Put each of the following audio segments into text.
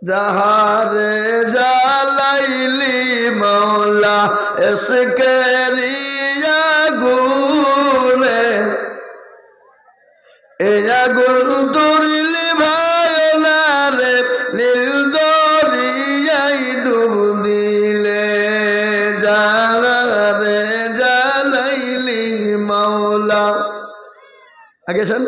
जहारे जालाइली मौला इसकेरिया गुने एया गुल दुरली भायना रे नील दरियाई डूब दिले जहारे जालाइली मौला आगे सुन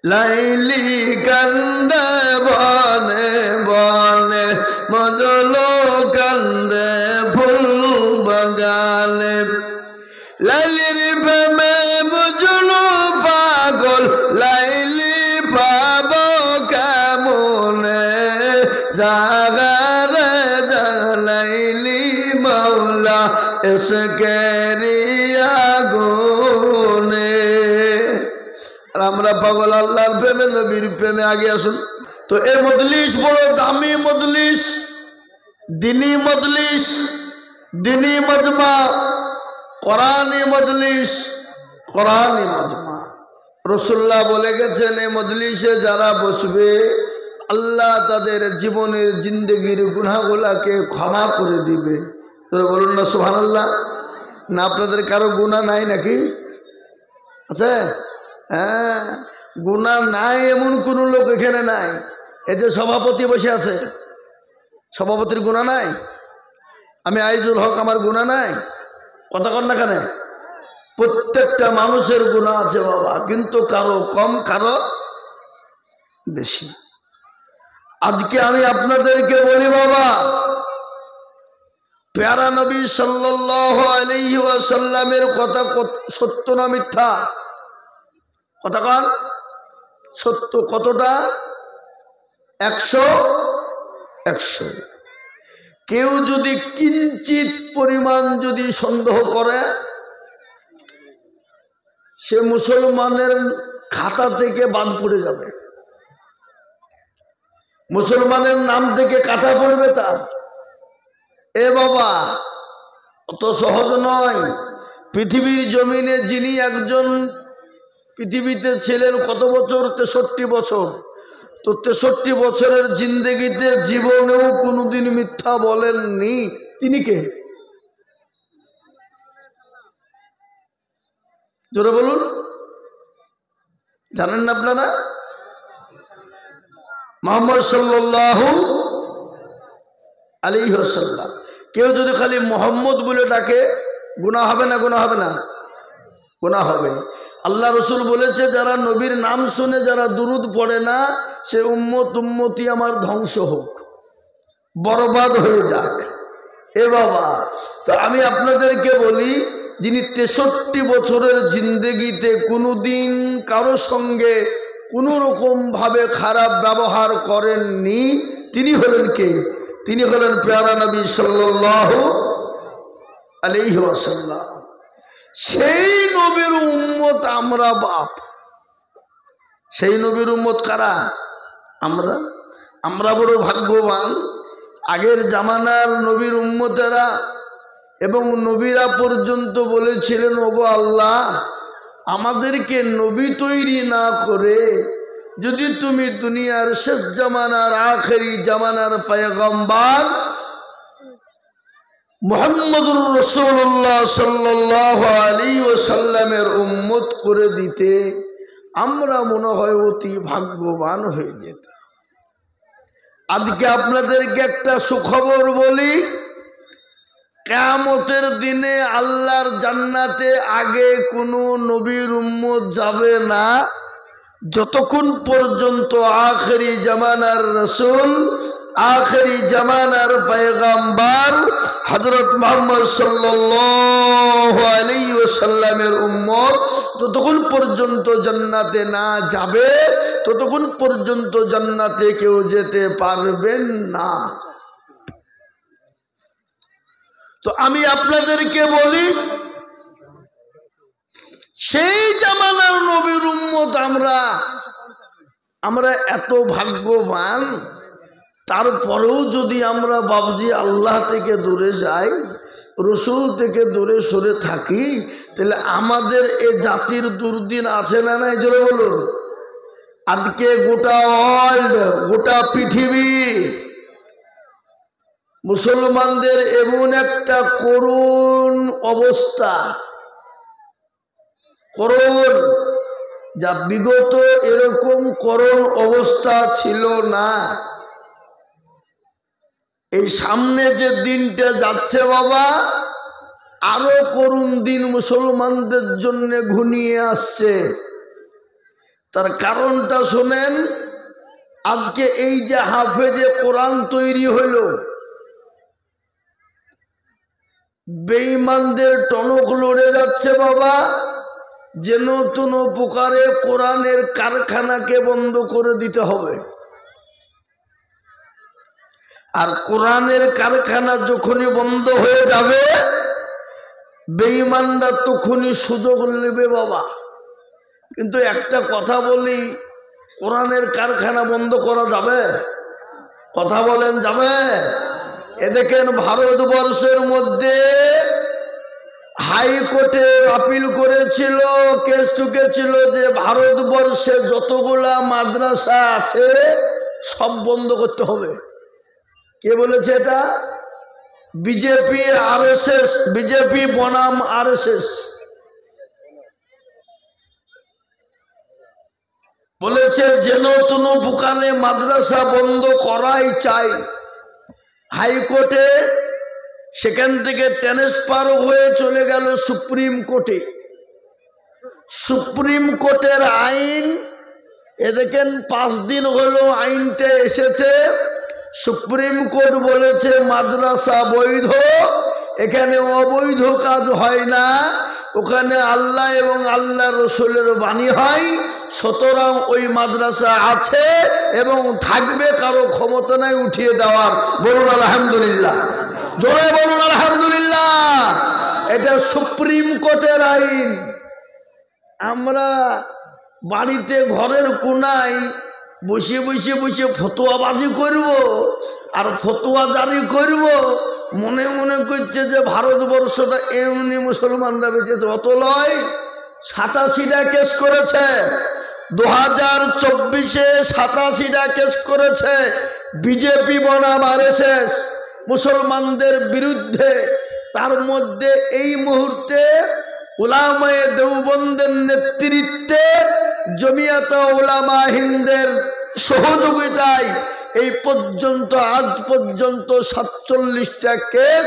लाइली कंदे बने बने मजलो कंदे फूल बगाले लाइली प्रेमे मजलो पागल लाइली पाबो केमने जागारे जालाइली मौला इसकेरिया गुने আমরা পাগল আল্লাহর প্রেমে নবীর প্রেমে আগে আসুন। তো এই মজলিস বড় দামি মজলিস, দিনী মজলিস, দিনী মজমা, কোরআনী মজলিস, কোরআনী মজমা। রাসূলুল্লাহ বলে গেছেন এই মজলিসে যারা বসবে আল্লাহ তাদের জীবনের জিন্দেগির গুনাহগুলোকে ক্ষমা করে দিবে। তোরা বলুন না সুবহানাল্লাহ। না আপনাদের কারো গুনাহ নাই নাকি? আছে? হ্যাঁ, গুনাহ নাই এমন কোন লোক এখানে নাই। এই যে সভাপতি বসে আছে, সভাপতির গুনাহ নাই? আমি আইজুল হক, আমার গুনাহ নাই? কথা কন না কেন? প্রত্যেকটা মানুষের গুনাহ আছে বাবা, কিন্তু কারো কম কারো বেশি। আজকে আমি আপনাদেরকে বলি বাবা, প্যারা নবী সাল্লাল্লাহু আলাইহি ওয়াসাল্লামের কথা সত্য না মিথ্যা? কথা কন সত্য। কতটা? 100। কেউ যদি কিঞ্চিত পরিমাণ যদি সন্দেহ করে সে মুসলমানের খাতা থেকে বাদ পড়ে যাবে, মুসলমানের নাম থেকে কাটা পড়বে তার। এ বাবা অত সহজ নয়। পৃথিবীর জমিনে যিনি একজন পৃথিবীতে ছিলেন কত বছর? 63 বছর। তো 63 বছরের জিন্দেগিতে জীবনেও কোনোদিন মিথ্যা বলেননি। তিনি কে? জোরে বলুন, জানেন না আপনারা? মুহাম্মদ সাল্লাল্লাহু আলাইহি ওয়াসাল্লাম। কেউ যদি খালি মোহাম্মদ বলে ডাকে গুনাহ হবে না? গুনাহ হবে না? গুনাহ হবে। আল্লাহ রসুল বলেছে যারা নবীর নাম শুনে যারা দুরুদ পড়ে না সে উম্মতি আমার ধ্বংস হোক, বরবাদ হয়ে যাক। এ বাবা, তো আমি আপনাদেরকে বলি, যিনি 63 বছরের জিন্দেগিতে কোনোদিন কারো সঙ্গে কোনো রকম ভাবে খারাপ ব্যবহার করেননি, তিনি হলেন কে? তিনি হলেন প্যারা নবী সাল্লাল্লাহু আলাইহি ওয়াসাল্লাম। সেই নবীর উম্মত আমরা বাপ। সেই নবীর উম্মত কারা? আমরা। আমরা বড় ভাগ্যবান। আগের জামানার নবীর উম্মতেরা এবং নবীরা পর্যন্ত বলেছিলেন, ওগো আল্লাহ, আমাদেরকে নবী তৈরি না করে যদি তুমি দুনিয়ার শেষ জামানার আখেরি জামানার পয়গম্বর মুহাম্মদুর রাসূলুল্লাহ সাল্লাল্লাহু আলাইহি ওয়াসাল্লামের উম্মত করে দিতে, আমরা মনে হয় অতি ভাগ্যবান হয়ে যেতাম। আজকে আপনাদেরকে একটা সুখবর বলি, কিয়ামতের দিনে আল্লাহর জান্নাতে আগে কোনো নবীর উম্মত যাবে না যতক্ষণ পর্যন্ত আখেরি জামানার রাসূল, আখেরি জামানার পয়গম্বর হযরত মুহাম্মদ সাল্লাল্লাহু আলাইহি ওয়াসাল্লামের উম্মত যতক্ষণ পর্যন্ত জান্নাতে না যাবে ততক্ষণ পর্যন্ত জান্নাতে কেউ যেতে পারবেন না। তো আমি আপনাদেরকে বলি, সেই জামানার নবীর উম্মত আমরা এত ভাগ্যবান, তারপরেও যদি আমরা বাবজি আল্লাহ থেকে দূরে যাই, রসুল থেকে দূরে সরে থাকি, তাহলে আমাদের এ জাতির দুর্দিন আছে না নাই? জোরে বলুন। আজকে গোটা ওয়ার্ল্ড, গোটা পৃথিবী মুসলমানদের এমন একটা করুণ অবস্থা, করুণ, যা বিগত এরকম করুণ অবস্থা ছিল না। এই সামনে যে দিনটা যাচ্ছে বাবা, আরো করুণ দিন মুসলমানদের জন্য ঘনিয়ে আসছে। তার কারণটা শোনেন। আজকে এই যে হাফেজে কোরআন তৈরি হইল, বেঈমানদের টনক লড়ে যাচ্ছে বাবা, যেন কোনো প্রকারে কোরআনের কারখানাকে বন্ধ করে দিতে হবে। আর কোরআনের কারখানা যখনই বন্ধ হয়ে যাবে, বেঈমানরা তখনই সুযোগ নেবে বাবা। কিন্তু একটা কথা বলি, কোরআনের কারখানা বন্ধ করা যাবে? কথা বলেন, যাবে? এ দেখেন, ভারতবর্ষের মধ্যে হাইকোর্টে আপিল করেছিল, কেস ঠুকেছিল যে ভারতবর্ষে যতগুলা মাদ্রাসা আছে সব বন্ধ করতে হবে। কে বলেছে এটা? বিজেপি, আরএসএস, বিজেপি বনাম আরএসএস বলেছে যেন কোনো প্রকারে মাদ্রাসা বন্ধ করাই চাই। হাইকোর্টে, সেখান থেকে ট্রান্সফার হয়ে চলে গেল সুপ্রিম কোর্টে। সুপ্রিম কোর্টের আইন, এ দেখেন 5 দিন হলো আইনটা এসেছে। সুপ্রিম কোর্ট বলেছে মাদ্রাসা বৈধ, এখানে অবৈধ কাজ হয় না, ওখানে আল্লাহ এবং আল্লাহ রসুলের বাণী হয়। সুতরাং ওই মাদ্রাসা আছে এবং থাকবে, কারো ক্ষমতা নাই উঠিয়ে দেওয়ার। বলুন আলহামদুলিল্লাহ, জোরে বলুন আলহামদুলিল্লাহ। এটা সুপ্রিম কোর্টের আইন। আমরা বাড়িতে ঘরের কোনায় বসে বসে বসে ফতোয়াবাজি করব আর ফতোয়া জারি করব, মনে মনে করছে যে ভারতবর্ষটা এমনি মুসলমানরা বেঁচেছে। অত লয়, 87টা কেস করেছে 2024-এ, 87টা কেস করেছে বিজেপি বনাম আরএসএস মুসলমানদের বিরুদ্ধে। তার মধ্যে এই মুহূর্তে উলামায়ে দেওবন্দের নেতৃত্বে জমিয়াতে উলামা হিন্দের সহযোগিতায় এই পর্যন্ত, আজ পর্যন্ত 47টা কেস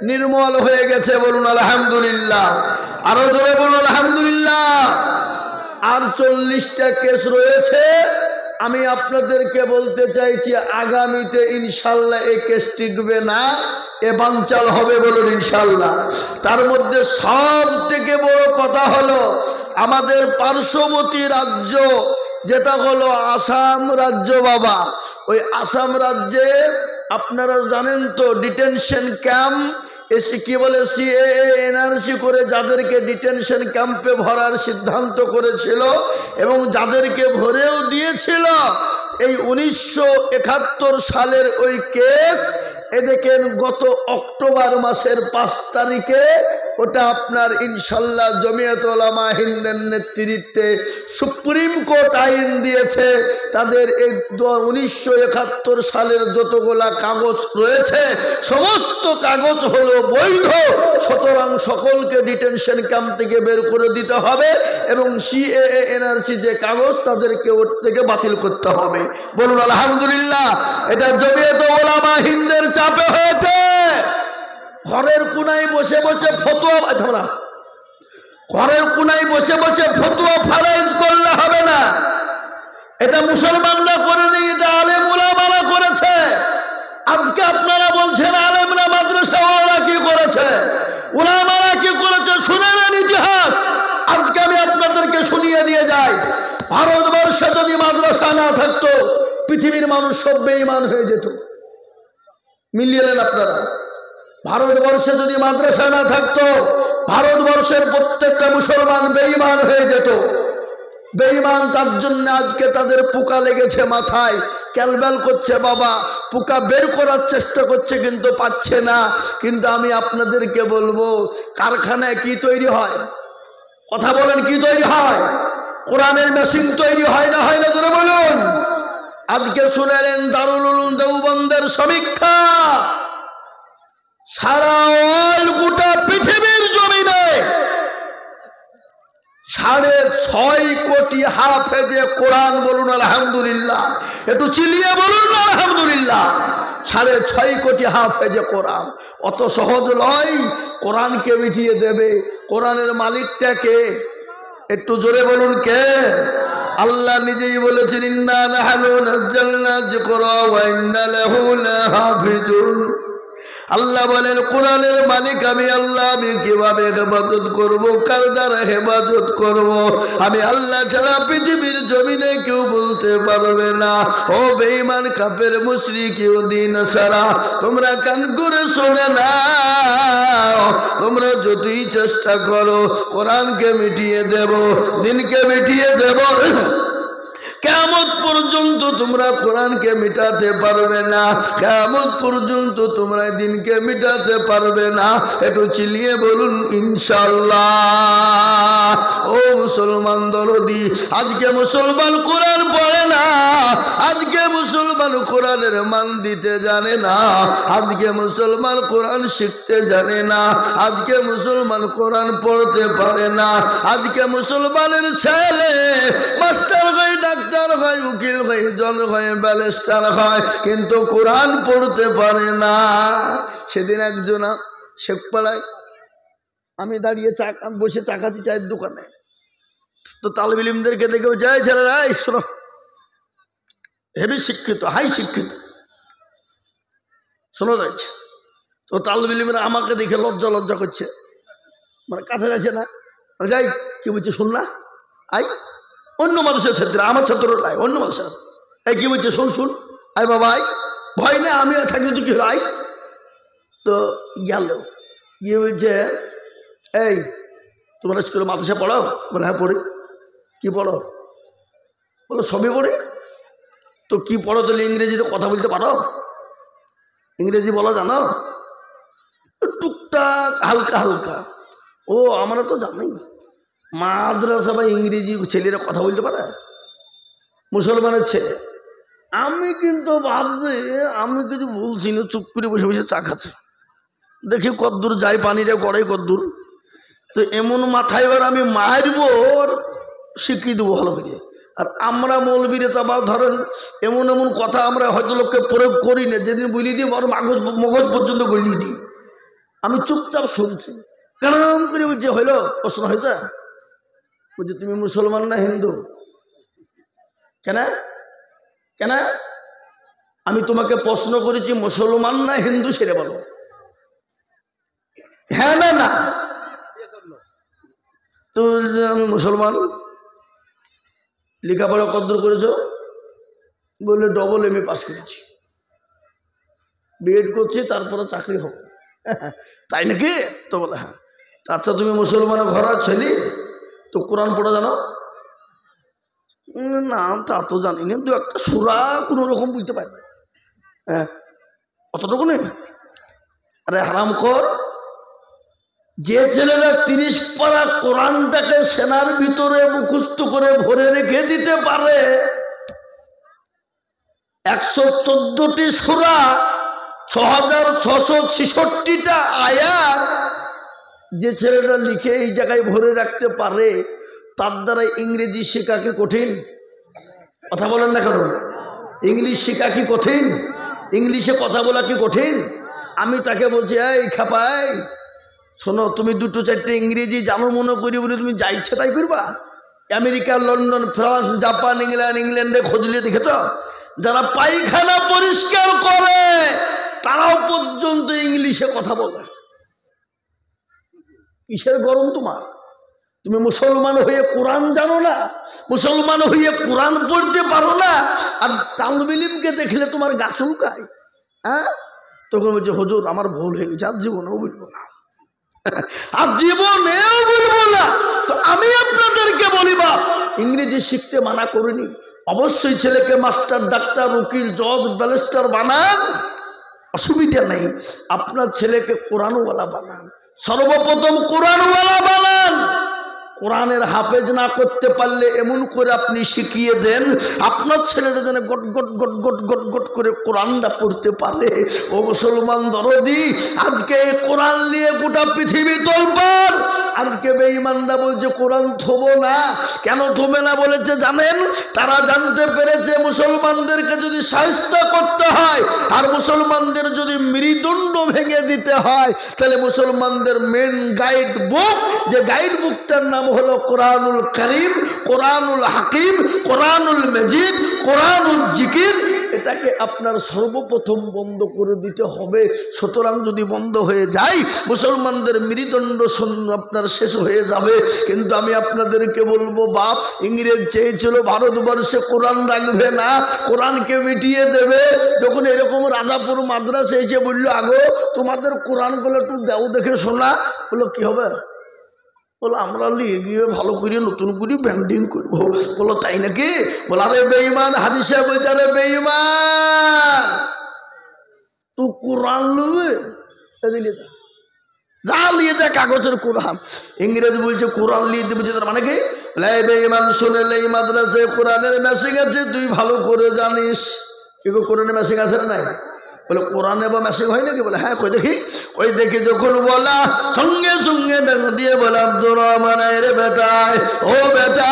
নির্মল হয়ে গেছে। বলুন আলহামদুলিল্লাহ, আরো জোরে বলুন আলহামদুলিল্লাহ। আর 40টা কেস রয়েছে। আমি আপনাদেরকে বলতে চাইছি, আগামীতে ইনশাল্লাহ এই কেস টিকবে না, এ বানচাল হবে। বলুন ইনশাল্লাহ। তার মধ্যে সব থেকে বড় কথা হলো আমাদের পার্শ্ববর্তী রাজ্য, যেটা হলো আসাম রাজ্য বাবা। ওই আসাম রাজ্যে আপনারা জানেন তো, ডিটেনশন ক্যাম্প, এসে কি বলে সিএএ এনআরসি করে যাদেরকে ডিটেনশন ক্যাম্পে ভরার সিদ্ধান্ত করেছিল এবং যাদেরকে ভরেও দিয়েছিল, এই 1971 সালের ওই কেস, এ দেখেন গত অক্টোবর মাসের 5 তারিখে ওটা আপনার ইনশাল্লাহ জমিয়াতে উলামা হিন্দের নেতৃত্বে সুপ্রিম কোর্ট আইন দিয়েছে। তাদের এই 1971 সালের যতগুলা কাগজ রয়েছে সমস্ত কাগজ হলো বৈধ। সুতরাং সকলকে ডিটেনশন ক্যাম্প থেকে বের করে দিতে হবে এবং সিএএ এনআরসি যে কাগজ, তাদেরকে ওর থেকে বাতিল করতে হবে। বলুন আলহামদুলিল্লাহ। এটা জমিয়াতে উলামা হিন্দের চাপে হয়েছে। ঘরের কোনায় বসে বসে ফতোয়া, ঘরের কোনায় বসে বসে ফতোয়া ফারাইজ করলে হবে না। এটা মুসলমানরা করেনি, এটা আলেম উলামারা করেছে। আজকে আপনারা বলছেন আলেমরা মাদ্রাসাওয়ালা কি করেছে, উলামারা কি করেছে, শুনে নেন ইতিহাস। আজকে আমি আপনাদেরকে শুনিয়ে দিয়ে যাই। ভারতবর্ষে যদি মাদ্রাসা না থাকতো, পৃথিবীর মানুষ সব বেঈমান হয়ে যেত। মিলিয়ে নেন আপনারা। ভারতবর্ষে যদি মাদ্রাসা না থাকতো, ভারতবর্ষের প্রত্যেকটা মুসলমান বেঈমান হয়ে যেত। বেঈমান, তার জন্য আজকে তাদের পোকা লেগেছে মাথায়, ক্যালবেল করছে বাবা, পোকা বের করার চেষ্টা করছে কিন্তু পাচ্ছে না। কিন্তু আমি আপনাদেরকে বলবো, কারখানায় কি তৈরি হয়? কথা বলেন, কি তৈরি হয়? কোরআনের মেশিন তৈরি হয় না জোরে বলুন। আজকে শুনেলেন দারুল উলুম দেওবন্দের সমীক্ষা, সারা গোটা পৃথিবীর জমিনে 6.5 কোটি হাফেজে কোরআন, বলুন আলহামদুলিল্লাহ, একটু চিলিয়ে বলুন আলহামদুলিল্লাহ। 6.5 কোটি হাফেজে কোরআন। অত সহজ নয় কোরআনকে মিটিয়ে দেবে। কোরআনের মালিকটাকে একটু জোরে বলুন কে? আল্লাহ নিজেই বলেছেন, ইন্না নাহনু নাযালনা যিকরা ওয়া ইন্না লাহু লাহাফিজুন। আল্লাহ বলেন কোরআনের মালিক আমি আল্লাহ। আমি কিভাবে হেফাজত করব, কার দ্বারা হেফাজত করব? আমি আল্লাহ ছাড়া পৃথিবীর জমিনে কেউ বলতে পারবে না। ও বেঈমান কাফের মুশরিক ইহুদি নাসারা, তোমরা কান করে শোনে না। তোমরা যতই চেষ্টা করো কোরআনকে মিটিয়ে দেব, দিনকে মিটিয়ে দেব, কিয়ামত পর্যন্ত তোমরা কোরআনকে মিটাতে পারবে না। কিয়ামত পর্যন্ত তোমরা দিনকে মিটাতে পারবে না। একটু চিলিয়ে বলুন ইনশাআল্লাহ। ও মুসলমান দরদি, আজকে মুসলমান কোরআন পড়ে না, আজকে মুসলমান কোরআনের মান দিতে জানে না, আজকে মুসলমান কোরআন শিখতে জানে না, আজকে মুসলমান কোরআন পড়তে পারে না। আজকে মুসলমানের ছেলে মাস্টার হয়, ডাক্তার হয়, উকিল হয়, জজ হয়, ব্যারিস্টার হয়, কিন্তু কোরআন পড়তে পারে না। সেদিন একজন শেখপাড়ায় আমি দাঁড়িয়ে বসে চা খাচ্ছি চায়ের দোকানে, তো তালিবে ইলমদেরকে দেখে যায়, ছেলেরা শোনো, হেবি শিক্ষিত, হাই শিক্ষিত, শোনো যাচ্ছে। তো তালিবে ইলমরা আমাকে দেখে লজ্জা করছে, মানে কাছে যাচ্ছে না। যাই কি বলছে শুন না, আই অন্য মানুষের ক্ষেত্রে, আমার ছাত্র লাই অন্য মানুষের, এই কি বলছে শুন আই বাবা আই, ভয় নেই, আমি থাকলে তো কি হলো আই। তো গেল গিয়ে বলছে, এই তোমরা স্কুলে মাদ্রাসা পড়ো? বলে হ্যাঁ পড়ি। কি পড়ো? বলো সবই পড়ি। তো কি পড়ো? তাহলে ইংরেজিতে কথা বলতে পারো? ইংরেজি বলা জানো? টুকটাক হালকা হালকা। ও আমরা তো জানি মাদ্রাসা বা ইংরেজি ছেলেরা কথা বলতে পারে, মুসলমানের ছেলে। আমি কিন্তু ভাবছি আমি কিছু বলছি না, চুপ করে বসে বসে চা খাচ্ছে, দেখি কদ্দূর যাই, পানিটা গড়াই কদ্দূর। তো এমন মাথায় এবার আমি মারবো, শিখিয়ে দেবো ভালো করে। আর আমরা মৌলবীরে তো আবার ধরেন এমন এমন কথা আমরা হয়তো লোককে প্রয়োগ করি না, যেদিন বলি দিই আর মগজ পর্যন্ত বলিয়ে দিই। আমি চুপচাপ শুনছি, কেন করে বলছে হইলো, প্রশ্ন হয়েছে, বলছি তুমি মুসলমান না হিন্দু? কেন কেন আমি তোমাকে প্রশ্ন করেছি মুসলমান না হিন্দু, সেটা বলো। হ্যাঁ না না, তো আমি মুসলমান। লেখাপড়া কদ্দূর করেছ? বললে ডবল MA পাস করেছি, বিএড করছি, তারপরে চাকরি হোক। তাই নাকি? তো বলে হ্যাঁ। আচ্ছা তুমি মুসলমানের ঘরের ছেলে, তো কোরআন পড়া জানো? না তা তো জানি না, দু একটা সূরা কোনো রকম বুঝতে পারি। হ্যাঁ অতটুকু নেই। আরে হারামখোর, যে ছেলেরা 30 পারা কোরআনটাকে সেনার ভিতরে মুখস্থ করে ভরে রেখে দিতে পারে, 114টি সূরা, 6666টা আয়াত যে ছেলেটা লিখে এই জায়গায় ভরে রাখতে পারে, তার দ্বারা ইংরেজি শেখা কি কঠিন? কথা বলেন না কেন? ইংলিশ শেখা কি কঠিন? ইংলিশে কথা বলা কি কঠিন? আমি তাকে বলছি, এই খাপাই শোনো, তুমি 2-4টে ইংরেজি জানো মনে করি বলে তুমি যা ইচ্ছে তাই করবা? আমেরিকা, লন্ডন, ফ্রান্স, জাপান, ইংল্যান্ডে খোঁজলে দেখেছ, যারা পায়খানা পরিষ্কার করে তারাও পর্যন্ত ইংলিশে কথা বলে। কিসের গরম তোমার? তুমি মুসলমান হয়ে কোরআন জানো না, মুসলমান হয়ে কোরআন পড়তে পারো না, আর তালিবে ইলমকে দেখলে তোমার গা চুলকায়। হ্যাঁ তখন বলছে হুজুর আমার ভুল হয়ে গেছে, আর জীবনেও বলবো না, আর জীবনেও বলবো না। তো আমি আপনাদেরকে বলিবা, ইংরেজি শিখতে মানা করিনি, অবশ্যই ছেলেকে মাস্টার, ডাক্তার, উকিল, জজ, ব্যারিস্টার বানান, অসুবিধা নেই। আপনার ছেলেকে কোরআনওয়ালা বানান, সর্বপ্রথম কোরআনওয়ালা বানান। কোরআনের হাফেজ না করতে পারলে এমন করে আপনি শিখিয়ে দেন আপনার ছেলেটা যেন গট গট গট গট গট গট করে কোরআনটা পড়তে পারে। ও মুসলমান দরদি, আজকে এই কোরআন নিয়ে গোটা পৃথিবী তোলপাড়। আজকে বেঈমানরা বলছে কোরআন থবো না। কেন থবে না বলেছে জানেন? তারা জানতে পেরেছে মুসলমানদেরকে যদি শায়েস্তা করতে হয় আর মুসলমানদের যদি মৃদুণ্ড ভেঙে দিতে হয়, তাহলে মুসলমানদের মেন গাইড বুক, যে গাইড বুকটার নাম হলো কোরআনুল কারীম, কোরআনুল হাকিম, কোরআনুল মজিদ, কোরআনুল জিকির, এটাকে আপনার সর্বপ্রথম বন্ধ করে দিতে হবে। সুতরাং যদি বন্ধ হয়ে যায় মুসলমানদের মৃদণ্ড আপনার শেষ হয়ে যাবে। কিন্তু আমি আপনাদেরকে বলবো, বাপ ইংরেজ চেয়েছিল ভারতবর্ষে কোরআন রাখবে না, কোরআনকে মিটিয়ে দেবে। যখন এরকম রাজাপুর মাদ্রাসা এসে বললো, আগো তোমাদের কোরআনগুলো একটু দাও দেখে শোনা, বললো কি হবে? বলো আমরা নিয়ে গিয়ে ভালো করে নতুন করে ব্যান্ডিং করবো। বলো তাই নাকি? বলো আরে বেঈমান, হাদিসে বলছে আরে বেঈমান তুই কোরআন নেবে, যা নিয়ে যা কাগজের কোরআন। ইংরেজ বলছে কোরআন নিয়ে দেবে, তার মানে কি? বেঈমান শুনে এই মাদ্রাসায় কোরআনের মেসেজ আছে, তুই ভালো করে জানিস। কি কোরআনের মেসেজ আছে না নাই? বলে কোরআনে বা মেসেজ হয় নাকি? বলে হ্যাঁ, কই দেখি। ওই দেখি যখন বলা সঙ্গে সঙ্গে ডাক দিয়ে বলে, আব্দুর রহমান রে বেটায়, ও বেটা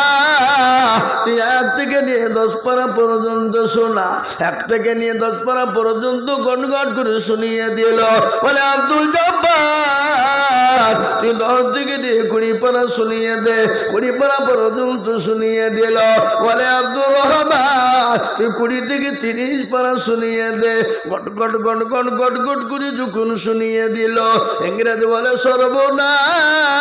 তুই 1 থেকে নিয়ে 10 পারা পর্যন্ত শোনা। 1 থেকে নিয়ে 10 পারা পর্যন্ত গট গট করে শুনিয়ে দিল। বলে আব্দুল জব্বার তুই 10 থেকে নিয়ে 20 পারা শুনিয়ে দে। 20 পারা পর্যন্ত শুনিয়ে দিল। বলে আব্দুর রহমান তুই 20 থেকে 30 পারা শুনিয়ে দে। গট গট গট গট গট গট করে যখন শুনিয়ে দিল, ইংরেজ বলে সর্বনাশ,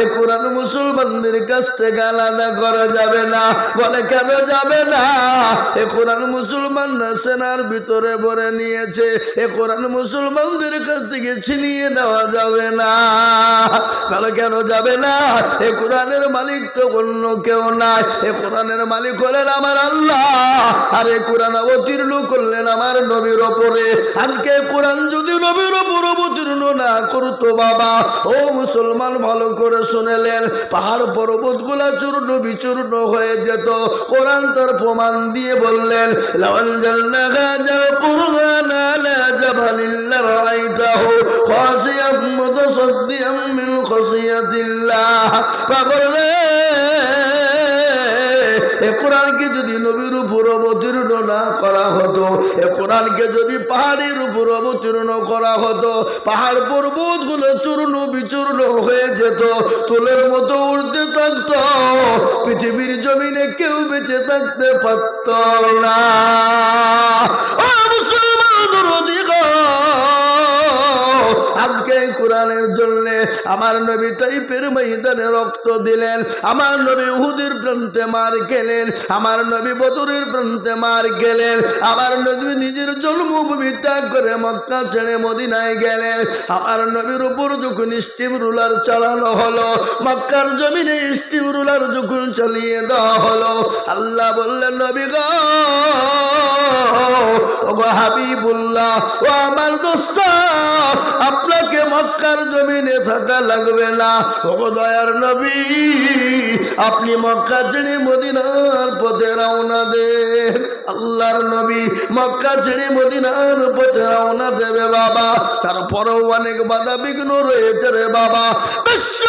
এ কোরআন মুসলমানদের কাছ থেকে আলাদা করা যাবে না। বলে কেন যাবে না? এ কোরআন মুসলমানরা সেনার ভিতরে ভরে নিয়েছে, এ কোরআন মুসলমানদের কাছ থেকে ছিনিয়ে নেওয়া যাবে না। বলে কেন যাবে না? এ কোরআনের মালিক তো অন্য কেউ নাই, এ কোরআনের মালিক হলেন আমার আল্লাহ, আর এ কোরআন অবতীর্ণ করলেন আমার নবীর ওপরে। আজকে কোরআন যদি নবীর ওপর অবতীর্ণ না করতো বাবা, ও মুসলমান ভালো করে শুনেলেন, পাহাড় পর্বত গুলা চূর্ণ বিচূর্ণ হয়ে যেত। কোরআন তার প্রমাণ দিয়ে বললেন, লাওয়াল জাল্লা গাজাল কুরআন আলা জাবালিল লারাইতাহু খাশিয়াম মুতাসাদ্দিয়াম মিন খাশিয়াতিল্লাহ। পাগল রে, এ কোরআনকে যদি নবীর উপর অবতীর্ণ না করা হতো, এ কোরআনকে যদি পাহাড়ের উপর অবতীর্ণ করা হতো, পাহাড় পর্বত গুলো চূর্ণ বিচূর্ণ হয়ে যেত, তুলের মতো উড়তে থাকতো, পৃথিবীর জমিনে কেউ বেঁচে থাকতে পারত না। আজকে কোরআনের জন্য আমার নবী তাইফের ময়দানে রক্ত দিলেন, আমার নবী উহুদের প্রান্তে মার খেলেন, আমার নবী বদরের প্রান্তে মার খেলেন, আমার নবী নিজের জন্মভূমি ত্যাগ করে মক্কা ছেড়ে মদিনায় গেলেন। আমার নবীর উপর যখন স্টিম রুলার চালানো হলো, মক্কার জমিনে স্টিম রুলার যখন চালিয়ে দেওয়া হলো, আল্লাহ বললেন নবী গো, ওগো হাবিবুল্লাহ, ও আমার দোস্ত, আপনাকে মক্কার জমিনে থাকা লাগবে না। ওগো দয়ার নবী, আপনি মক্কা ছেড়ে মদিনার পথে রওনা দেন। আল্লাহর নবী মক্কা ছেড়ে মদিনার পথে রওনা দেবে বাবা, তারপরেও অনেক বাধা বিঘ্ন রয়েছে রে বাবা। বিশ্ব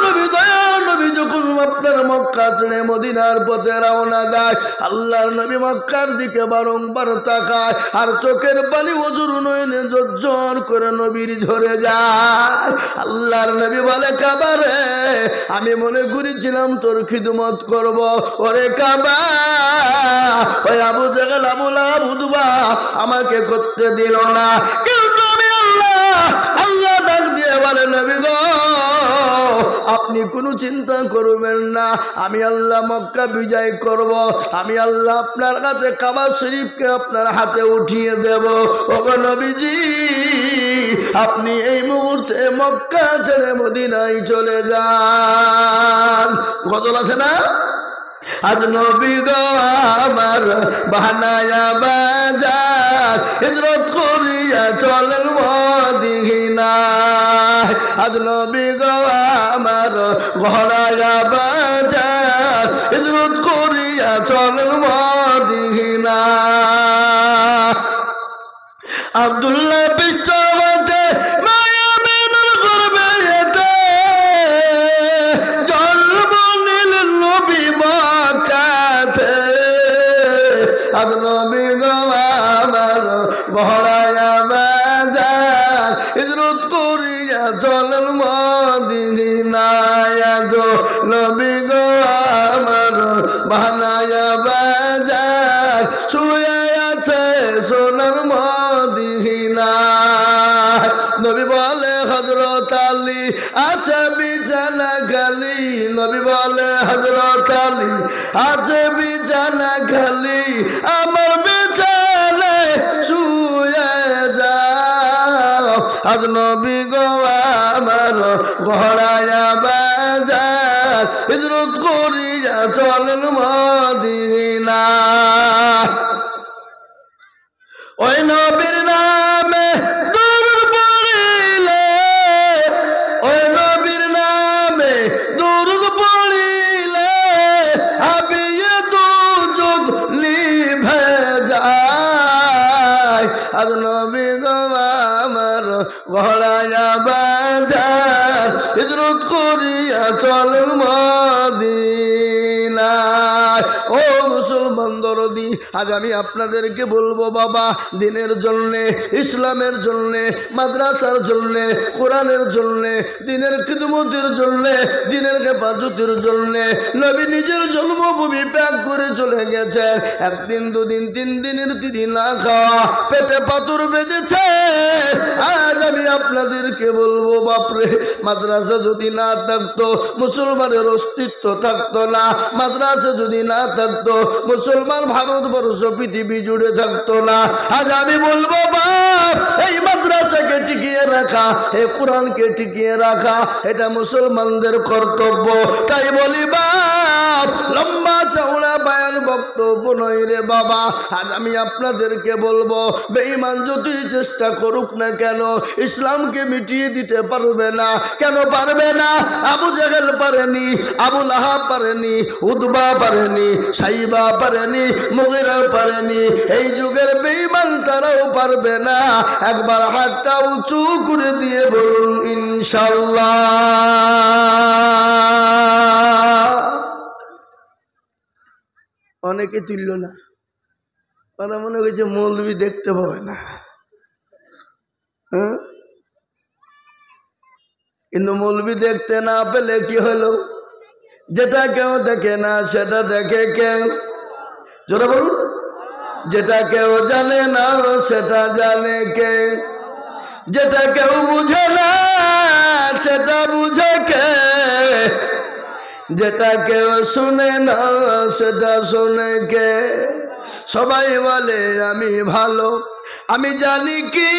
নবী দয়ার নবী যখন আপনার মক্কা ছেড়ে মদিনার পথে রওনা দেয়, আল্লাহর নবী মক্কার দিকে বারংবার তাকায়, আর চোখের পানি অজুর নয়নে ঝরঝর করে নবীর ঝরে যায়। আল্লাহর নবী বলে, কাবা রে, আমি মনে করেছিলাম তোর খিদমত করব, ওরে কাবা, ওই আবু জাহেল আবু লাহাব উতবা আমাকে করতে দিল না। কিন্তু আমি আল্লাহ ডাক দিয়ে বলে, নবী গো, আপনি কোনো চিন্তা করবেন না, আমি আল্লাহ মক্কা বিজয় করব, আমি আল্লাহ আপনার হাতে কাবা শরীফকে আপনার হাতে উঠিয়ে দেব। ওগো নবীজি, আপনি এই মুহূর্তে মক্কা ছেড়ে মদিনায় চলে যান। গজল আছে না? আজ নবী গো আমার বানায়া বাজার, হিজরত করিয়া চলেন মদিনা। আজ নবী গো আমার ঘোড়ায়া বাজার হিজরত করিয়া চলেন মদিনা আব্দুল্লাহ পৃষ্ঠবতে মায়া বেদর করবে এতে জন্ম নিলেন নবী মক্কাতে আজ নবী গো আমার ঘোড়ায়া বাজার হিজরত করিয়া চলেন মদিনায় গো নবী গো আমার বানায়া বাজার শুয়ে আছে সোনার মদিনা নবী বলে হযরত আলী আছে বিছানা খালি নবী বলে হযরত আলী আছে বিছানা খালি আমার বিছানায় শুয়ে যাও আজ নবী গো আমার ঘোড়ায়া বাজার হিজরত করিয়া চলেন মদিনা ওই নবীর নামে দরুদ পড়িলে ওই নবীর নামে দরুদ পড়িলে হাবিয়ে দু চোখ নিভে যায় আজ নবী গো আমার ঘোড়ায়া বাজার হিজরত করিয়া চলেন মদিনা ও মুসলমান দরদি আজ আমি আপনাদেরকে বলবো বাবা দিনের জন্যে ইসলামের জন্যে মাদ্রাসার জন্যে কোরআনের জন্যে দিনের খিদমতের জন্যে দিনের হেফাজতের জন্যে নবী নিজের জন্মভূমি ত্যাগ করে চলে গেছেন একদিন দুদিন তিন দিনের তিনি না খাওয়া পেটে পাথর বেঁধেছে আজ আমি আপনাদেরকে বলবো বাপরে মাদ্রাসা যদি না থাকতো মুসলমানের অস্তিত্ব থাকতো না মাদ্রাসা যদি না থাকতো মুসলমান ভারতবর্ষ পৃথিবী জুড়ে থাকতো না আজ আমি বলবো বাপ এই মাদ্রাসাকে টিকিয়ে রাখা এই কোরআনকে টিকিয়ে রাখা এটা মুসলমানদের কর্তব্য তাই বলি বাপ লম্বা চওড়া বায়ান বক্তব্য নয় রে বাবা আজ আমি আপনাদেরকে বলবো বেঈমান যতই চেষ্টা করুক না কেন ইসলামকে মিটিয়ে দিতে পারবে না কেন পারবে না আবু জাহেল পারেনি আবু লাহাব পারেনি উতবা পারেনি সাইবা পারেনি মুগিরা পারেনি এই যুগের বেঈমান তারাও পারবে না একবার হাতটা উঁচু করে দিয়ে বলুন ইনশাআল্লাহ অনেকে তুলল না ওরা মনে হয়েছে মৌলবি দেখতে পাবে না কিন্তু মৌলবি দেখতে না পেলে কি হলো যেটা কেউ দেখে না সেটা দেখে কেউ জোরে বলুন যেটা কেউ জানে না সেটা জানে কে যেটা কেউ বুঝে না সেটা বুঝে কে যেটা কেউ শুনে না সেটা শুনে কে সবাই বলে আমি ভালো আমি জানি কি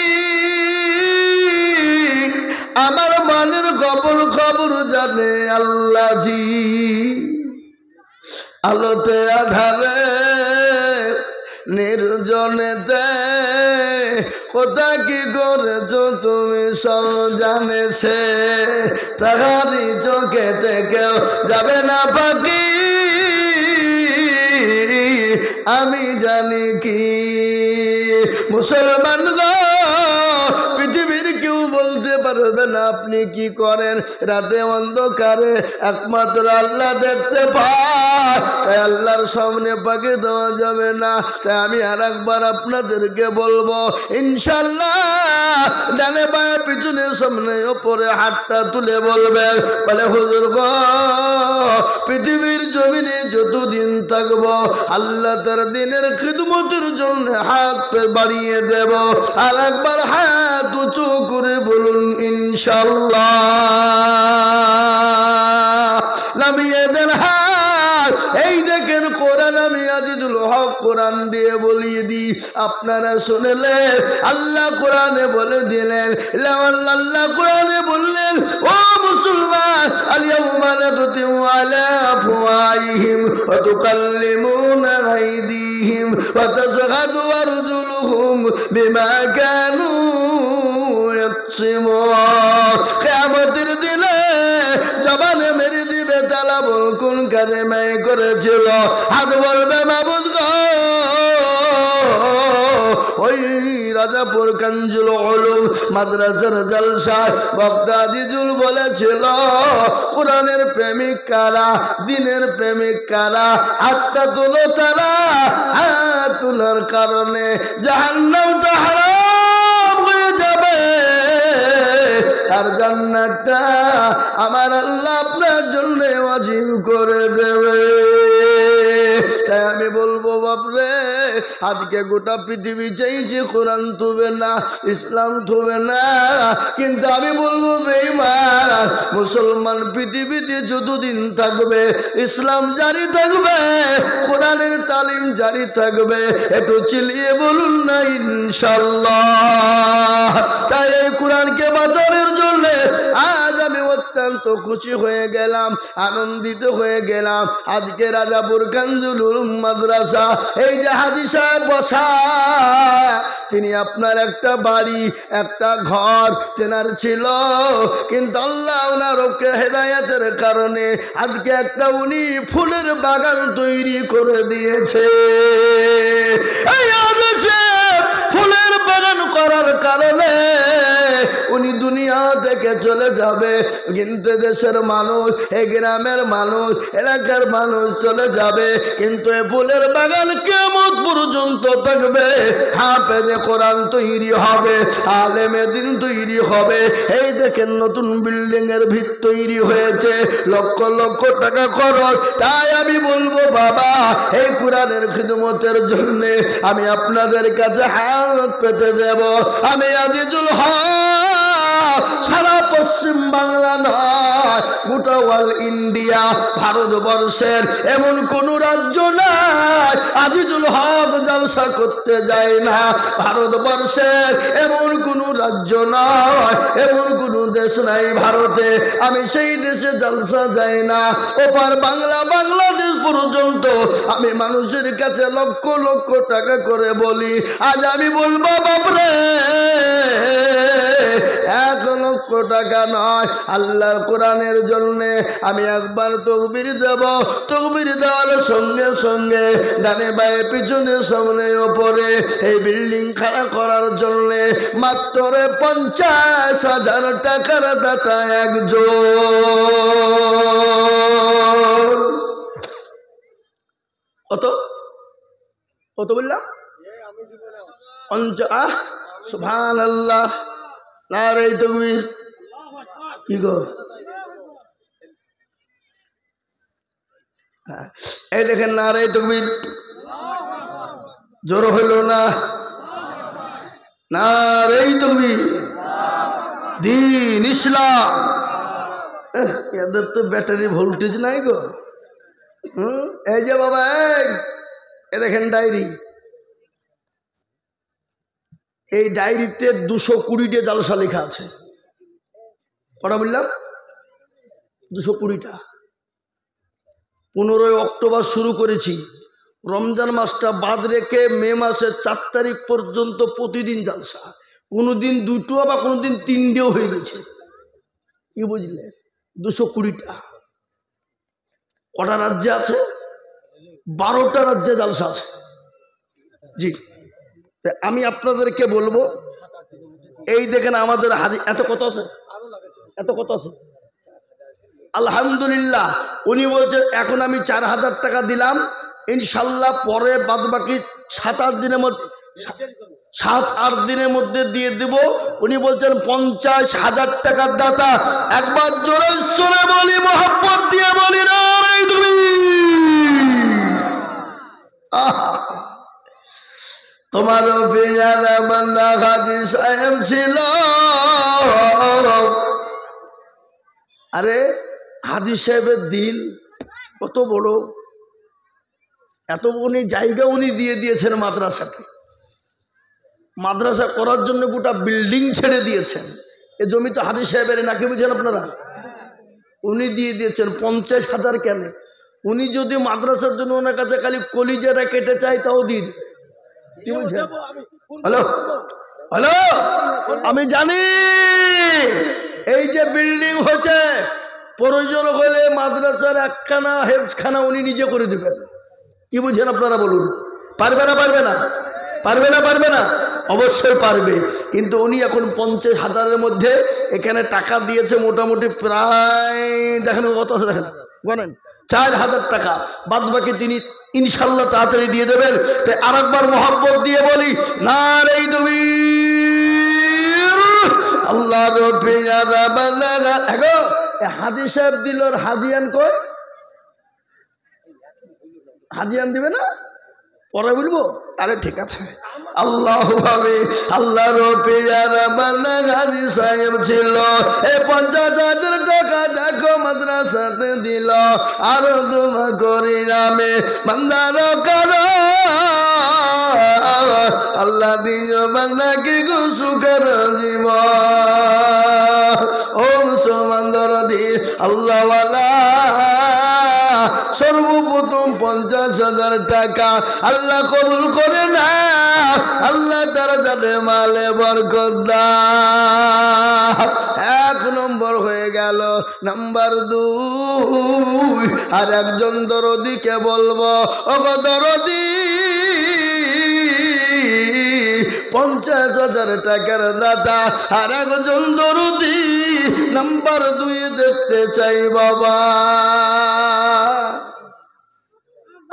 আমার মনের খবর জানে আল্লাহ জি আলোতে আধারে নির্জনেতে কোথা কি করেছো তুমি সব জানে সে তাহারি চোখেতে কেউ যাবে না পাখি আমি জানি কি মুসলমান গো পৃথিবীর কেউ বলতে পারবে না আপনি কি করেন রাতে অন্ধকারে একমাত্র আল্লাহ দেখতে পায় তাই আল্লাহর সামনে পাকে দেওয়া যাবে না তাই আমি আর একবার আপনাদেরকে বলবো ইনশাআল্লাহ ডানে বায়ে পিছনে সামনে ওপরে হাতটা তুলে বলবেন বলে হুজুর গো পৃথিবীর জমিনে যতদিন থাকবো আল্লাহ তার দিনের খিদমতের জন্য হাত বাড়িয়ে দেব আর একবার হাত উঁচু করে বলুন ইনশাআল্লাহ নামিয়ে দেন হাত এই দেখেন কোরআন আমি আজিজুল হক কোরআন দিয়ে বলিয়ে দিই আপনারা শুনলে আল্লাহ কোরআনে বলে দিলেন আল্লাহ কোরআনে বললেন ও মুসলমান আল-ইয়াওমা নাখতিমু আলা আফওয়াহিহিম ওয়া তুকাল্লিমুনা আইদিহিম ওয়া তাশহাদু আরজুলুহুম বিমা কানু ইয়াকসিমুন কিয়ামতের দিনে জবানে কালেমায়ে করেছিল। হাত বলবে মাবুদ গো, ওই রাজাপুর কাঞ্জুল উলুম মাদ্রাসার জালসায় বক্তা আজিজুল বলেছিল, কোরআনের প্রেমিক কারা, দিনের প্রেমিক কারা, হাতটা তুলো তারা, হাত তোলার কারণে জাহান্নামটা হারাম হয়ে যাবে, আর জান্নাতটা আমার আল্লাহ আপনার জন্য ওয়াজিব করে দেবে। তাই আমি বলবো বাপরে, আজকে গোটা পৃথিবী চাইছে কোরআন থুবে না, ইসলাম থুবে না, কিন্তু আমি বলবো বেঈমান মুসলমান পৃথিবীতে যতদিন থাকবে ইসলাম জারি থাকবে, কোরআনের তালিম জারি থাকবে। একটু চিল্লিয়ে বলুন না ইনশাআল্লাহ। তাই এই কোরআনকে বাঁচানোর জন্য আজ আমি অত্যন্ত খুশি হয়ে গেলাম, আনন্দিত হয়ে গেলাম। আজকে রাজাপুর কাঞ্জুল উলুম মাদ্রাসা, এই যে হাজী সাহেব বসা, তিনি আপনার একটা বাড়ি একটা ঘর তেনার ছিল, কিন্তু আল্লাহ ওনার হেদায়েতের কারণে আজকে একটা উনি ফুলের বাগান তৈরি করে দিয়েছে। এই আদেশে ফুলের বাগান করার কারণে উনি দুনিয়া থেকে চলে যাবে, কিন্তু দেশের মানুষ, এই গ্রামের মানুষ, এলাকার মানুষ চলে যাবে, কিন্তু এই ফুলের বাগান কিয়ামত পর্যন্ত থাকবে। হাফেজে কোরআন তৈরি হবে, আলেমে দ্বীন তৈরি হবে। এই দেখেন নতুন বিল্ডিং এর ভিত তৈরি হয়েছে, লক্ষ লক্ষ টাকা খরচ। তাই আমি বলবো বাবা, এই কোরআনের খিদমতের জন্য আমি আপনাদের কাছে হাত পেতে দেব। আমি আজিজুল হক সারা পশ্চিম বাংলা নয়, গোটা ওয়াল ইন্ডিয়া, ভারতবর্ষের এমন কোন রাজ্য নাই আজিজুল হক জলসা করতে যায় না। ভারতবর্ষের এমন কোন রাজ্য নয়, এমন কোন দেশ নাই ভারতে আমি সেই দেশে জলসা যাই না। ওপার বাংলা, বাংলাদেশ পর্যন্ত আমি মানুষের কাছে লক্ষ লক্ষ টাকা করে বলি। আজ আমি বলবো বাপরে, 1 লক্ষ টাকা নয়, আল্লাহর কোরআনের জন্যে আমি একবার তকবীর দেব। তকবীর দেওয়ার সঙ্গে সঙ্গে ডানে বায়ে পিছনে সামনে ওপরে এই বিল্ডিং খাড়া করার জন্যে মাত্র 50,000 টাকার দাতা একজন। কত কত বললাম? 50। সুবহানাল্লাহ, নারে তাকবীর। কি গো, এই দেখেন নারে তাকবীর, জোর হইল না? নারে তাকবীর, দ্বীন ইসলাম। এদের তো ব্যাটারি ভোল্টেজ নাই গো। এই যে বাবা, এই দেখেন ডায়েরি, এই ডায়েরিতে 220টা জালসা লেখা আছে। কটা বললাম? 220টা। 15 অক্টোবর শুরু করেছি, রমজান মাসটা বাদ রেখে মে মাসের 4 তারিখ পর্যন্ত প্রতিদিন জালসা। কোনোদিন 2টো বা কোনোদিন 3টেও হয়ে গেছে। কি বুঝলে? 220টা। কটা রাজ্যে আছে? 12টা রাজ্যে জালসা আছে। জি, আমি আপনাদেরকে বলবো, এই দেখেন আমাদের হাজি এত কত আছে, এত কত আছে। আলহামদুলিল্লাহ, উনি বলছেন এখন আমি 4,000 টাকা দিলাম, ইনশাল্লাহ পরে বাদ বাকি 7-8 দিনের মধ্যে 7-8 দিনের মধ্যে দিয়ে দেব। উনি বলছেন 50,000 টাকার দাতা। একবার জোরে জোরে বলি, মোহাব্বত দিয়ে বলি না তুমি। তোমার ফিজানা বান্দা হাজী সাহেব ছিল। আরে হাজী সাহেবের দিল কত বড়, এত উনি জায়গা উনি দিয়ে দিয়েছেন মাদ্রাসাকে। মাদ্রাসা করার জন্য গোটা বিল্ডিং ছেড়ে দিয়েছেন। এ জমি তো হাজী সাহেবের, নাকি বুঝেন আপনারা? উনি দিয়ে দিয়েছেন। 50,000 কেন? উনি যদি মাদ্রাসার জন্য ওনার কাছে খালি কলিজাটা কেটে চাই তাও দিয়ে দেবে। কি বুঝছেন? হ্যালো হ্যালো, আমি জানি এই যে বিল্ডিং হচ্ছে প্রয়োজন হলে মাদ্রাসার একখানা হেফখানা উনি নিজে করে দেবেন। কি বুঝেন আপনারা বলুন? পারবে না পারবে না? পারবে না পারবে না? অবশ্যই পারবে। কিন্তু উনি এখন 50,000-এর মধ্যে এখানে টাকা দিয়েছে মোটামুটি প্রায় দেখেন কত আছে, দেখেন বলেন 4,000 টাকা। বাদ বাকি তিনি ইনশাল্লাহ তাড়াতাড়ি দিয়ে দেবেন। তাই আর একবার মহব্বত দিয়ে বলি, নারে তাকবীর, আল্লাহর পেয়ারা বান্দা। এগো হাজী সাহেব দিল, হাজিয়ান কই? হাজিয়ান দিবে না? পরে বলবো? আরে ঠিক আছে। আল্লাহ ভাবে আল্লাহর পেয়ারা বান্দা হাজী সাহেব ছিল। এই 50,000 টাকা দেখো মাদ্রাসাতে দিল। আর দোয়া করি নামে বান্দার করো, আল্লাহ দিও বান্দাকে গো সুখের জীবন। ও মুসলমান দরদি আল্লাহওয়ালা, সর্বপ্রথম 50,000 টাকা আল্লাহ কবুল করে না, আল্লাহ তারা যাতে মালে বরকত দাও। 1 নম্বর হয়ে গেল। নাম্বার 2, আর একজন দরদিকে বলবো, ওগো দরদি 50,000 টাকার দাতা আর একজন দরদি নাম্বার 2 দেখতে চাই বাবা।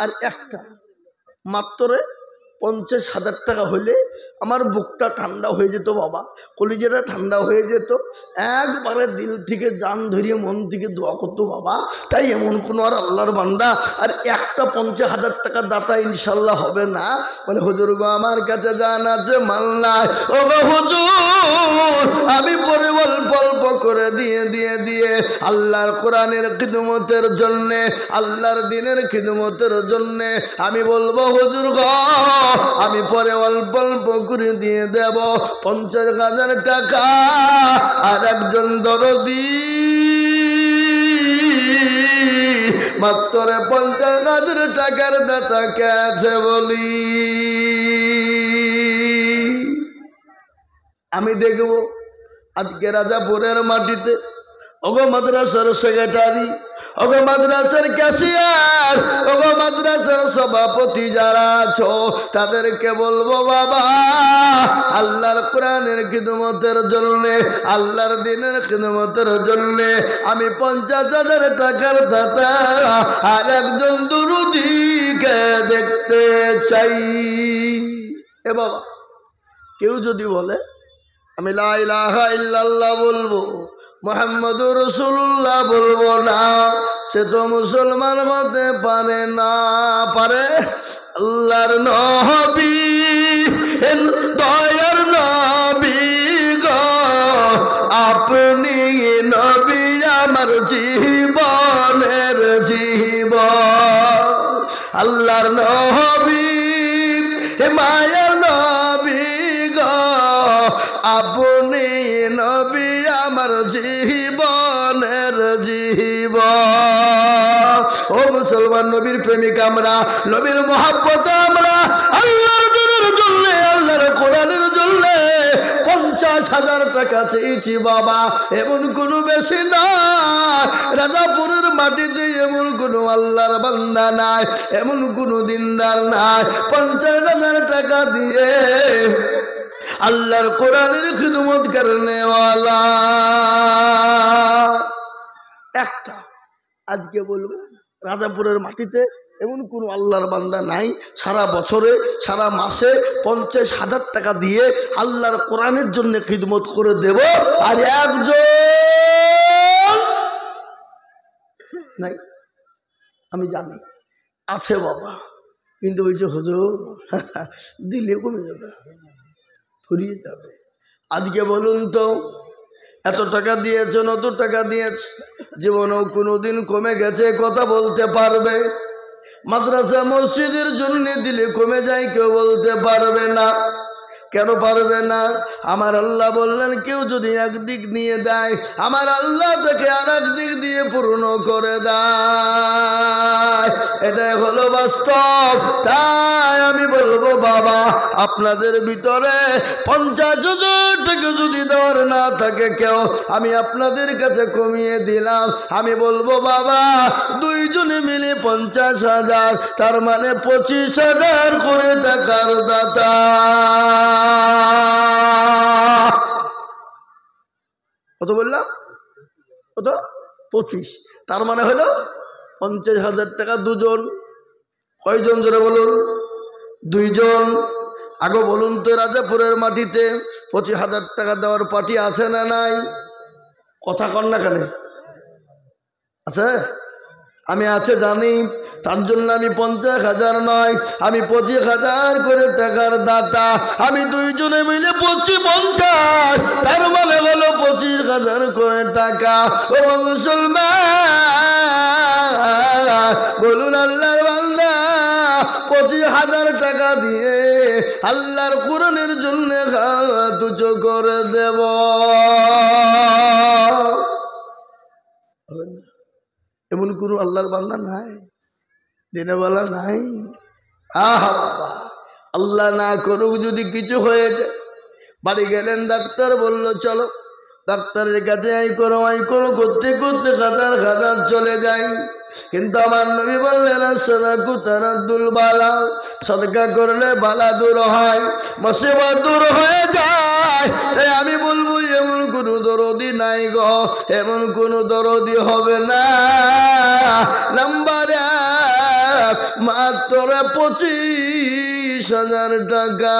আর একটা মাত্র 50,000 টাকা হলে আমার বুকটা ঠান্ডা হয়ে যেত বাবা, কলিজাটা ঠান্ডা হয়ে যেত। একবারে দিল থেকে জান ধরিয়ে মন থেকে দোয়া করতো বাবা। তাই এমন কোনো আর আল্লাহর বান্দা আর একটা 50,000 টাকার দাতা ইনশাল্লাহ হবে না? বলে হুজুর গো আমার কাছে জান আছে মাল নাই। ও গো হুজুর আমি পরে অল্প অল্প করে দিয়ে আল্লাহর কোরআনের খিদমতের জন্যে, আল্লাহর দিনের খিদমতের জন্যে আমি বলবো হুজুর গো আমি পরে অল্প অল্প করে দিয়ে দেব 50,000 টাকা। আর একজন দরদি মাত্র 50,000 টাকার দাতা কে আছে বলি? আমি দেখব আজকে রাজাপুরের মাটিতে ওগো মাদ্রাসার সেক্রেটারি, ওগো মাদ্রাসার ক্যাশিয়ার, ওগো মাদ্রাসার সভাপতি যারা আছো তাদেরকে বলবো বাবা আল্লাহর কোরআনের খিদমতের জন্যে, আল্লাহর দিনের খিদমতের জন্যে আমি 50,000 টাকার দাতা আর একজন দুরুদিকে দেখতে চাই। এ বাবা কেউ যদি বলে আমি লা ইলাহা ইল্লাল্লাহ বলবো, মুহাম্মাদুর রাসূলুল্লাহ বলবো না, সে তো মুসলমান হতে পারে না। পারে? আল্লাহর নবী দয়ার নবী গো আপনি নবী আমার জীবনের জীবন। আল্লাহর নবী মায়ার নবী গো আপনি নবী আমার জীবনের জীবন। ও মুসলমান নবীর প্রেমিক আমরা, নবীর মহব্বত আমরা আল্লাহর দিনের জন্য, আল্লাহর কোরআনের জন্য 50,000 টাকা চেয়েছি বাবা। এমন কোনো বেশি না, রাজাপুরের মাটিতে এমন কোনো আল্লাহর বান্দা নাই, এমন কোনো দিনদার নাই 50,000 টাকা দিয়ে আল্লাহর কোরআনের খিদমত করনেওয়ালা। একটা আজকে বলবো রাজাপুরের মাটিতে এমন কোনো আল্লাহর বান্দা নাই সারা বছরে সারা মাসে 50,000 টাকা দিয়ে আল্লাহর কোরআনের জন্য খিদমত করে দেব। আর একজন নাই, আমি জানি আছে বাবা, কিন্তু বলছে হুজুর দিলে কমে যাবে, ফুরিয়ে যাবে। আজকে বলুন তো এত টাকা দিয়েছেন, অত টাকা দিয়েছে, জীবনেও কোনোদিন কমে গেছে কথা বলতে পারবে? মাদ্রাসা মসজিদের জন্য দিলে কমে যায় কেউ বলতে পারবে না। কেন পারবে না? আমার আল্লাহ বললেন কেউ যদি একদিক নিয়ে দেয় আমার আল্লাহ তাকে আর একদিক দিয়ে পূর্ণ করে দেয়। এটাই হলো বাস্তব। তাই আমি বলবো বাবা, আপনাদের ভিতরে 50,000 টাকা যদি দেওয়ার না থাকে কেউ, আমি আপনাদের কাছে কমিয়ে দিলাম। আমি বলবো বাবা, দুইজনে মিলে 50,000, তার মানে 25,000 করে টাকার দাতা। কত বললাম? কত? 25। তার মানে হলো 50,000 টাকা দুজন। কয়জন জোরে বলুন? দুইজন। আগে বলুন তো, রাজাপুরের মাটিতে 25,000 টাকা দেওয়ার পার্টি আছে না নাই? কথা কন না কেন? আছে? আমি আছে জানি, তার জন্য আমি 50,000 নয়, আমি 25,000 করে টাকার দাতা। আমি দুইজনে মিলে 50, তার মানে হলো 25,000 করে টাকা। ও মুসলমান, বলুন আল্লাহর বান্দা, 25,000 টাকা দিয়ে আল্লাহর কোরআনের জন্য হাত উঁচু করে দেব। এমন কোনো আল্লাহর বান্দা নাই? দিনেওয়ালা নাই? আহা বাবা, আল্লাহ না করুক যদি কিছু হয়ে যায়। বাড়ি গেলেন, ডাক্তার বলল চলো, ডাক্তারের কাছে আই করো করতে করতে খাতার চলে যায়। কিন্তু আমার নবী বললেন সাদাকু তারাদ্দুল বালা, সদকা করলে বালা দূর হয়, মুসিবত দূর হয়ে যায়। তাই আমি বলবো এমন কোনো দরদি নাই গো, এমন কোনো দরদি হবে না। নাম্বার 1, মাত্র 25,000 টাকা।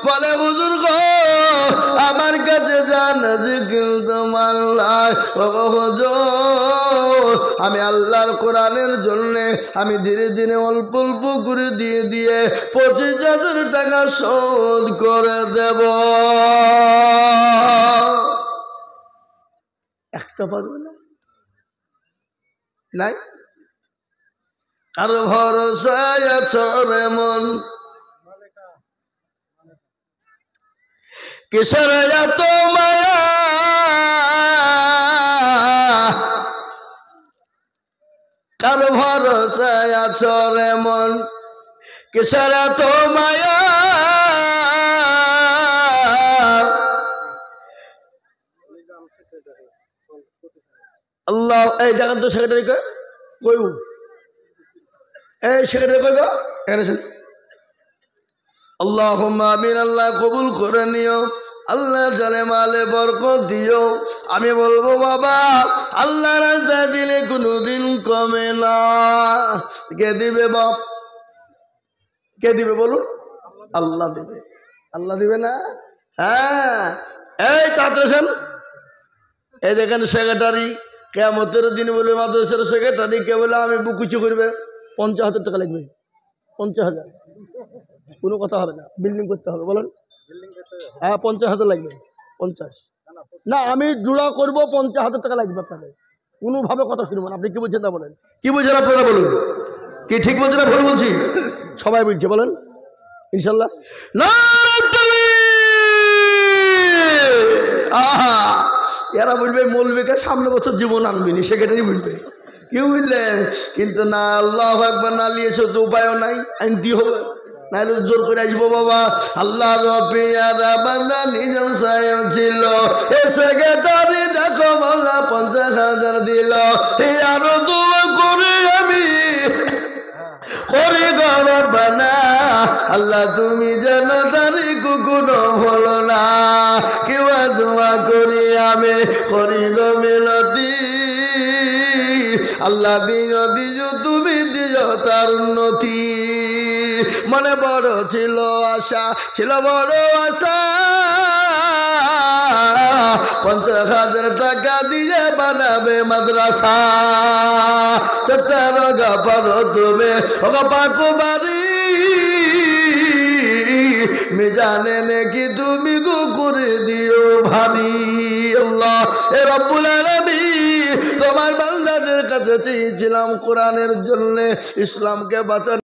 বলে হুজুর গো, আমার কাছে জানাজি কিন্তু মাল্লাই। ও হুজুর, আমি আল্লাহর কোরআনের জন্য আমি ধীরে ধীরে অল্প অল্প করে দিয়ে 25,000 টাকা শোধ করে দেব। একটা পারবে না? নাই? কারো ভরসায় আছরে মন, কিসের এত মায়া? কারো ভরসায় আছরে মন, কিসের এত মায়া? আল্লাহ, এই জায়গার তো সেক্রেটারি কই? এই সেক্রেটারি কই গো? আল্লাহুম্মা আমিন। আল্লাহ কবুল করে নিও, আল্লাহ জানে মালে বরকত দিও। আমি বলবো বাবা, আল্লাহ রাস্তা দিলে কোনোদিন কমে না। কে দিবে বাপ? কে দিবে বলুন? আল্লাহ দিবে। আল্লাহ দিবে না? হ্যাঁ। এই তাড়াতাড়ি, এই দেখেন সেক্রেটারি, কিয়ামতের দিন বলে মাদ্রাসার সেক্রেটারি কে বলে আমি বুকুচি করবে, 50,000 টাকা লাগবে। 50,000, কোনো কথা হবে না, বিল্ডিং করতে হবে। বলেন? হ্যাঁ, 50,000 লাগবে। 50 না, আমি জোড়া করবো, 50,000 টাকা লাগবে আপনাকে। কোনোভাবে কথা শুনবেন। আপনি কি বলছেন তা বলেন। কি বলছেন আপনারা বলুন? কি ঠিক বলছেন না ভুল বলছি? সবাই বলছে, বলেন ইনশাল্লাহ। না, আহা, এরা বলবে মৌলবীকে সামনে বছর জীবন আনবিনি, সেক্রেটারি বলবে। কি বুঝলেন? কিন্তু না, আল্লাহু আকবার না নিয়েছে তো উপায়ও নাই, আনতে হবে, নাহলে জোর করে আসবো বাবা। আল্লাহ রবিয়ারা বান্দা নিজম সাহেব ছিল, এ সেক্রেটারি দেখো মাল্লা 50,000 দিল। আরো দোয়া করে আমি করি গরবানা, আল্লাহ তুমি যেন তারি কুকুনো বলো না। কেউ দোয়া করি আমি করি গো মিনতি, আল্লাহ দিও দিও তুমি দিও তার উন্নতি। মনে বড় ছিল আশা, ছিল বড় আশা, 50,000 টাকা দিয়ে বানাবে মাদ্রাসা। 17 গাফার তুমি পাকু বাড়ি, মিজানে নাকি তুমি গো করে দিও ভারী। আল্লাহ এ রব্বুল আলামিন, তোমার বান্দাদের কাছে চেয়েছিলাম কোরআনের জন্য, ইসলামকে বাঁচানো।